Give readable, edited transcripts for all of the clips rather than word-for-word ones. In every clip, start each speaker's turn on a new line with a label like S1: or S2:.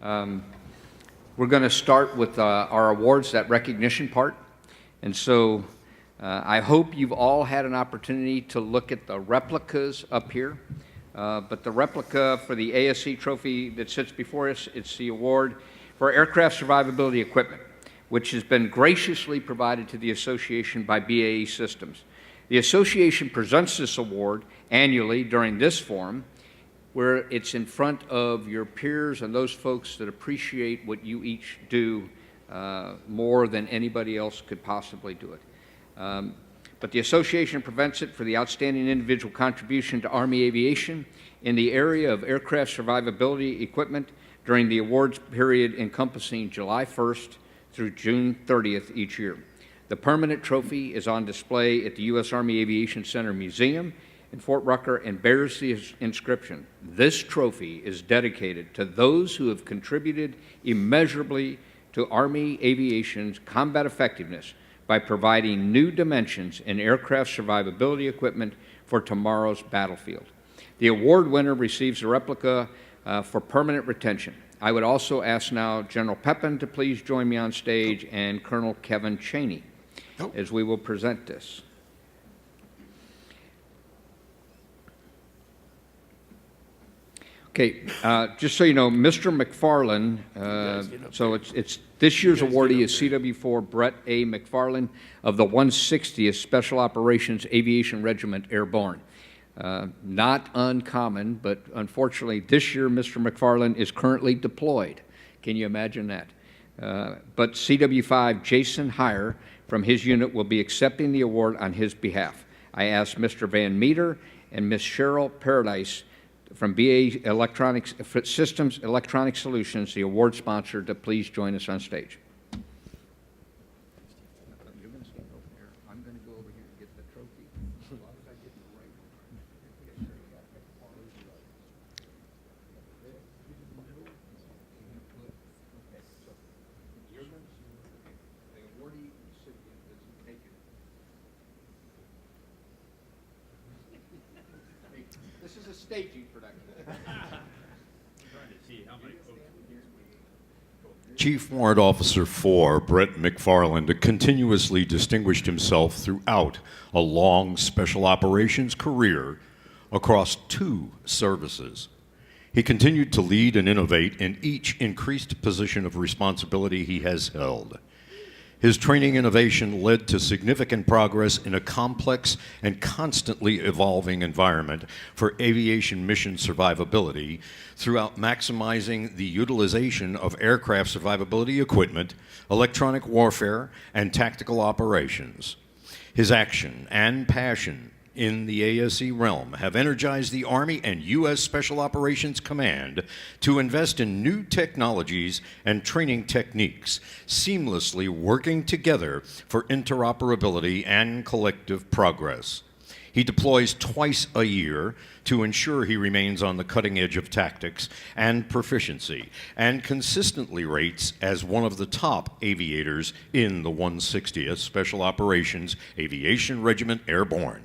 S1: We're going to start with our awards, that recognition part. And so I hope you've all had an opportunity to look at the replicas up here. But the replica for the ASE trophy that sits before us, it's the award for aircraft survivability equipment, which has been graciously provided to the association by BAE Systems. The association presents this award annually during this forum, where it's in front of your peers and those folks that appreciate what you each do more than anybody else could possibly do it. But the association presents it for the outstanding individual contribution to Army aviation in the area of aircraft survivability equipment during the awards period encompassing July 1st through June 30th each year. The permanent trophy is on display at the U.S. Army Aviation Center Museum in Fort Rucker and bears the inscription, "This trophy is dedicated to those who have contributed immeasurably to Army aviation's combat effectiveness by providing new dimensions in aircraft survivability equipment for tomorrow's battlefield." The award winner receives a replica for permanent retention. I would also ask now General Pepin to please join me on stage and Colonel Kevin Cheney as we will present this. Okay, just so you know, Mr. McFarland, so it's this year's awardee is CW4 Brett A. McFarland of the 160th Special Operations Aviation Regiment Airborne. Not uncommon, but unfortunately this year Mr. McFarland is currently deployed. Can you imagine that? But CW5 Jason Heyer from his unit will be accepting the award on his behalf. I ask Mr. Van Meter and Ms. Cheryl Paradise from BAE Electronics Systems Electronic Solutions, the award sponsor, to please join us on stage. You're going to stand over here. I'm going to go over here and get the trophy. As long as I get the right one. The awardee recipient is taken. This is a staging production.
S2: Chief Warrant Officer 4, Brett McFarland, continuously distinguished himself throughout a long special operations career across 2 services. He continued to lead and innovate in each increased position of responsibility he has held. His training innovation led to significant progress in a complex and constantly evolving environment for aviation mission survivability throughout maximizing the utilization of aircraft survivability equipment, electronic warfare, and tactical operations. His action and passion in the ASE realm have energized the Army and U.S. Special Operations Command to invest in new technologies and training techniques, seamlessly working together for interoperability and collective progress. He deploys twice a year to ensure he remains on the cutting edge of tactics and proficiency, and consistently rates as one of the top aviators in the 160th Special Operations Aviation Regiment Airborne.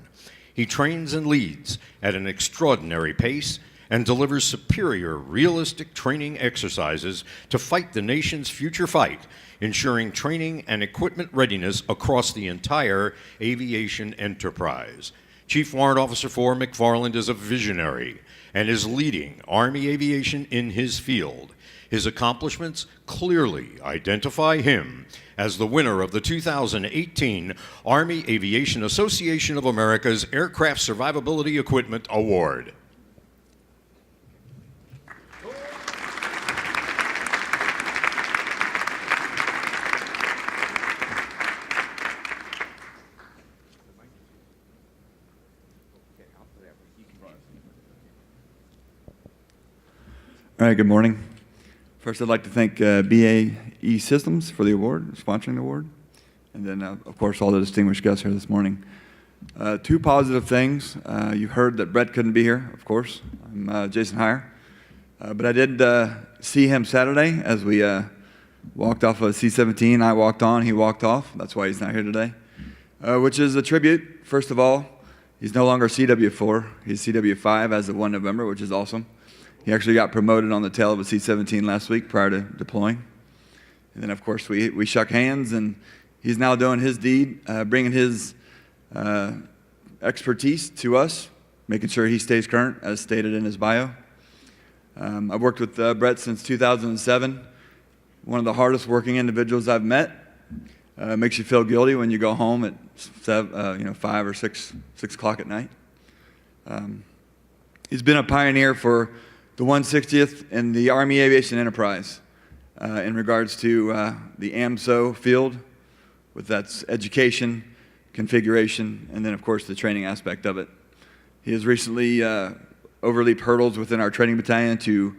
S2: He trains and leads at an extraordinary pace and delivers superior, realistic training exercises to fight the nation's future fight, ensuring training and equipment readiness across the entire aviation enterprise. Chief Warrant Officer 4 McFarland is a visionary and is leading Army aviation in his field. His accomplishments clearly identify him as the winner of the 2018 Army Aviation Association of America's Aircraft Survivability Equipment Award.
S3: All right, good morning. First, I'd like to thank BAE Systems for the award, sponsoring the award, and then, of course, all the distinguished guests here this morning. 2 positive things. You heard that Brett couldn't be here, of course. I'm Jason Heyer. But I did see him Saturday as we walked off of C-17. I walked on, he walked off. That's why he's not here today, which is a tribute. First of all, he's no longer CW4. He's CW5 as of 1 November, which is awesome. He actually got promoted on the tail of a C-17 last week prior to deploying. And then, of course, we shook hands, and he's now doing his deed, bringing his expertise to us, making sure he stays current, as stated in his bio. I've worked with Brett since 2007. One of the hardest working individuals I've met. Makes you feel guilty when you go home at 5 or 6 o'clock at night. He's been a pioneer for the 160th and the Army Aviation Enterprise in regards to the AMSO field, with that's education, configuration, and then, of course, the training aspect of it. He has recently overleaped hurdles within our training battalion to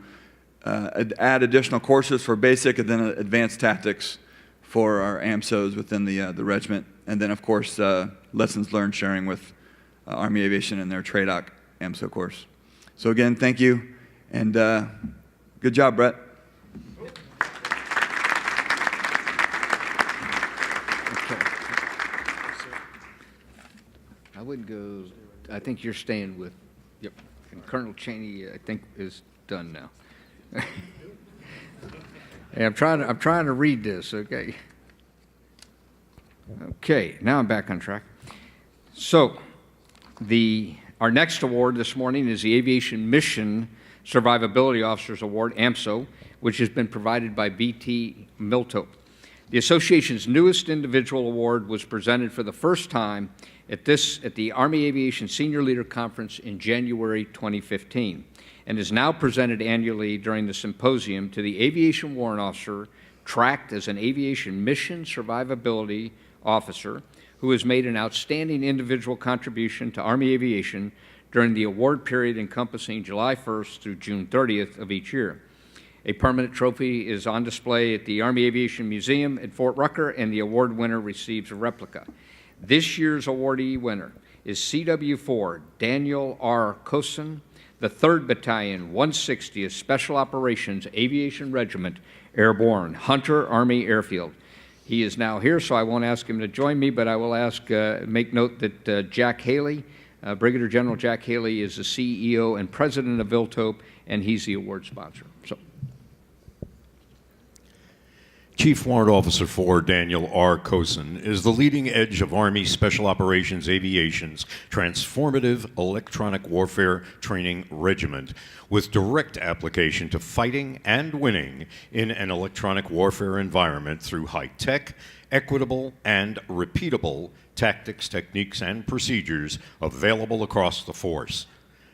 S3: add additional courses for basic and then advanced tactics for our AMSOs within the regiment, and then, of course, lessons learned sharing with Army Aviation and their TRADOC AMSO course. So again, thank you, and good job, Brett.
S1: I would go, I think you're staying with, yep, and Colonel Cheney, I think, is done now. Hey, I'm trying to read this, okay? Okay, now I'm back on track. So, our next award this morning is the Aviation Mission Survivability Officers Award, AMSO, which has been provided by BT Miltope. The association's newest individual award was presented for the first time at the Army Aviation Senior Leader Conference in January 2015, and is now presented annually during the symposium to the aviation warrant officer tracked as an aviation mission survivability officer who has made an outstanding individual contribution to Army aviation during the award period encompassing July 1st through June 30th of each year. A permanent trophy is on display at the Army Aviation Museum at Fort Rucker, and the award winner receives a replica. This year's awardee winner is CW4 Daniel R. Cosin, the 3rd Battalion, 160th Special Operations Aviation Regiment, Airborne, Hunter Army Airfield. He is now here, so I won't ask him to join me, but I will make note that Jack Haley, Brigadier General Jack Haley, is the CEO and President of Miltope, and he's the award sponsor. So,
S2: Chief Warrant Officer 4 Daniel R. Cosin is the leading edge of Army Special Operations Aviation's transformative electronic warfare training regiment, with direct application to fighting and winning in an electronic warfare environment through high-tech, equitable, and repeatable tactics, techniques, and procedures available across the force.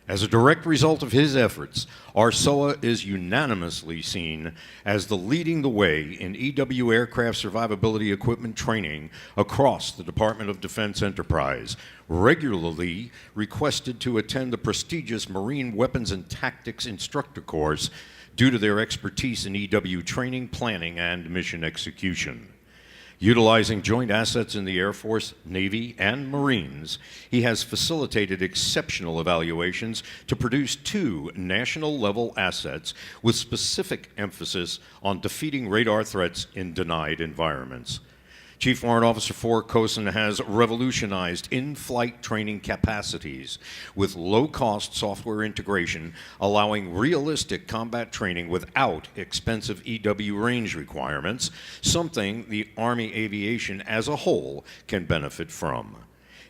S2: As a direct result of his efforts, our SOA is unanimously seen as leading the way in EW aircraft survivability equipment training across the Department of Defense enterprise, regularly requested to attend the prestigious Marine Weapons and Tactics Instructor course due to their expertise in EW training, planning, and mission execution. Utilizing joint assets in the Air Force, Navy, and Marines, he has facilitated exceptional evaluations to produce 2 national-level assets with specific emphasis on defeating radar threats in denied environments. Chief Warrant Officer 4 Cosin has revolutionized in-flight training capacities with low-cost software integration, allowing realistic combat training without expensive EW range requirements, something the Army Aviation as a whole can benefit from.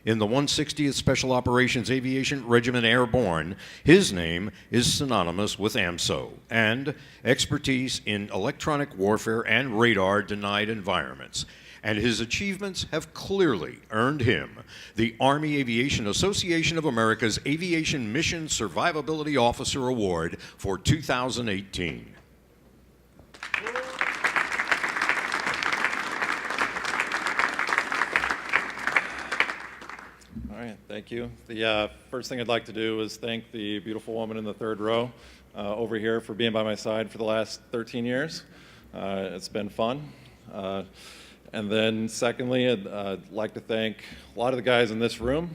S2: In the 160th Special Operations Aviation Regiment Airborne, his name is synonymous with AMSO and expertise in electronic warfare and radar-denied environments. And his achievements have clearly earned him the Army Aviation Association of America's Aviation Mission Survivability Officer Award for 2018.
S4: All right, thank you. The first thing I'd like to do is thank the beautiful woman in the 3rd row over here for being by my side for the last 13 years. It's been fun. And then secondly, I'd like to thank a lot of the guys in this room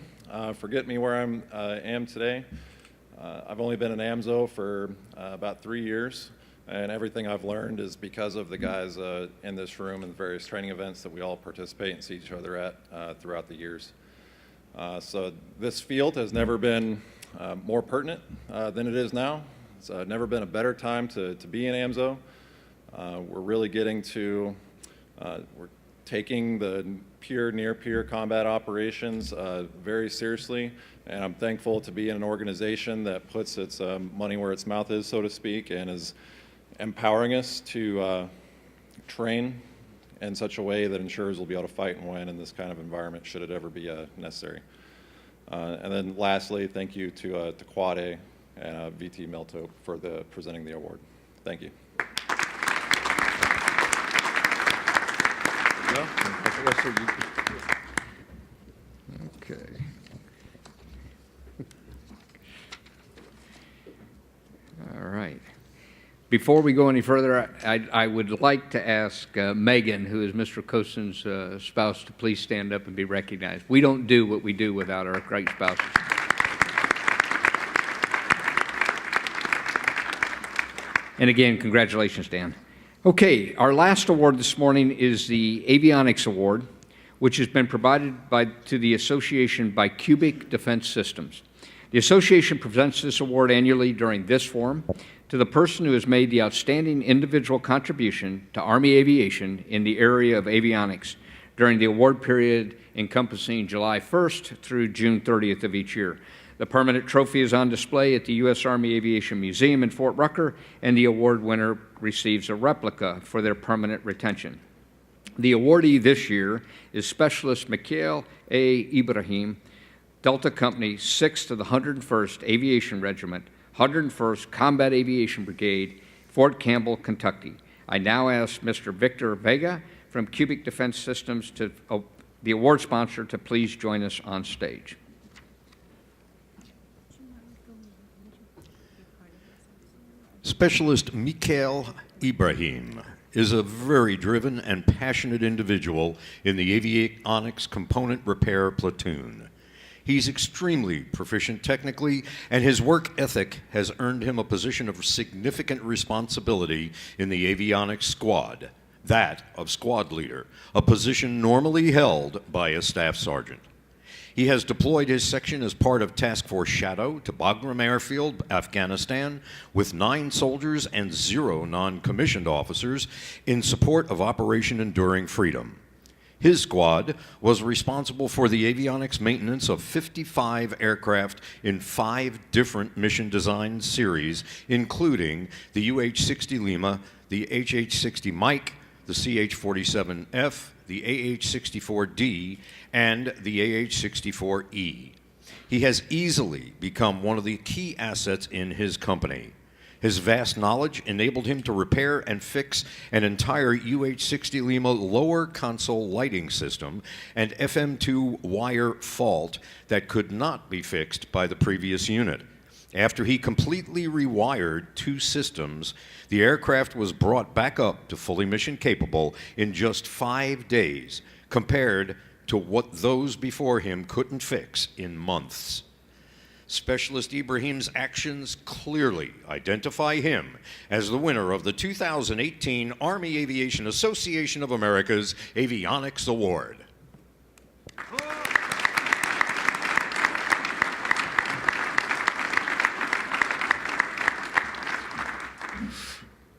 S4: for getting me where I am today. I've only been an AMSO for about 3 years, and everything I've learned is because of the guys in this room and the various training events that we all participate and see each other at throughout the years. So this field has never been more pertinent than it is now. It's never been a better time to be in AMSO. We're really getting to, we're taking the near-peer combat operations very seriously, and I'm thankful to be in an organization that puts its money where its mouth is, so to speak, and is empowering us to train in such a way that insurers will be able to fight and win in this kind of environment should it ever be necessary. And then lastly, thank you to Quad A and VT Milto for presenting the award. Thank you.
S1: Okay. All right. Before we go any further, I would like to ask Megan, who is Mr. Cosen's spouse, to please stand up and be recognized. We don't do what we do without our great spouses. And again, congratulations, Dan. Okay, our last award this morning is the Avionics Award, which has been provided to the association by Cubic Defense Systems. The association presents this award annually during this forum to the person who has made the outstanding individual contribution to Army aviation in the area of avionics during the award period encompassing July 1st through June 30th of each year. The permanent trophy is on display at the U.S. Army Aviation Museum in Fort Rucker, and the award winner receives a replica for their permanent retention. The awardee this year is Specialist Mikhail A. Ibrahim, Delta Company 6th to the 101st Aviation Regiment, 101st Combat Aviation Brigade, Fort Campbell, Kentucky. I now ask Mr. Victor Vega from Cubic Defense Systems, the award sponsor, to please join us on stage.
S2: Specialist Mikhail Ibrahim is a very driven and passionate individual in the avionics component repair platoon. He's extremely proficient technically, and his work ethic has earned him a position of significant responsibility in the avionics squad, that of squad leader, a position normally held by a staff sergeant. He has deployed his section as part of Task Force Shadow to Bagram Airfield, Afghanistan, with 9 soldiers and 0 non-commissioned officers in support of Operation Enduring Freedom. His squad was responsible for the avionics maintenance of 55 aircraft in 5 different mission design series, including the UH-60 Lima, the HH-60 Mike, the CH-47F, the AH-64D, and the AH-64E. He has easily become one of the key assets in his company. His vast knowledge enabled him to repair and fix an entire UH-60 Lima lower console lighting system and FM2 wire fault that could not be fixed by the previous unit. After he completely rewired 2 systems, the aircraft was brought back up to fully mission capable in just 5 days, compared to what those before him couldn't fix in months. Specialist Ibrahim's actions clearly identify him as the winner of the 2018 Army Aviation Association of America's Avionics Award.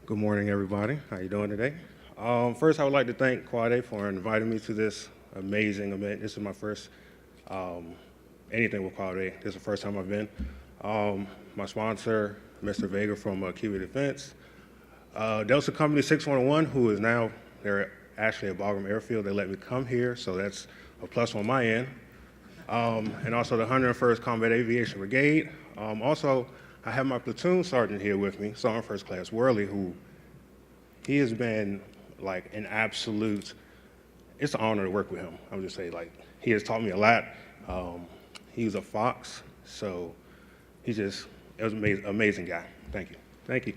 S5: Good morning, everybody. How you doing today? First, I would like to thank Quad A for inviting me to this amazing event. This is my first anything with Quad A. This is the first time I've been. My sponsor, Mr. Vega from Cubic Defense. Delta Company 611, who is now, they're actually at Bagram Airfield. They let me come here, so that's a plus on my end. And also the 101st Combat Aviation Brigade. Also, I have my platoon sergeant here with me, Sergeant First Class Worley, who he has been like an absolute, it's an honor to work with him. I would just say, like, he has taught me a lot. He's a fox, so it was an amazing guy. Thank you. Thank you.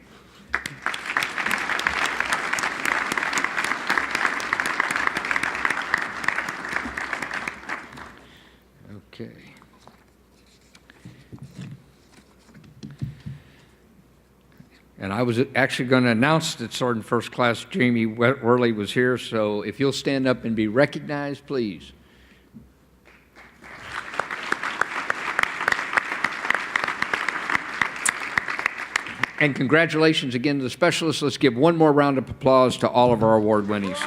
S1: Okay. And I was actually going to announce that Sergeant First Class Jamie Worley was here, so if you'll stand up and be recognized, please. And congratulations again to the specialists. Let's give one more round of applause to all of our award winnees.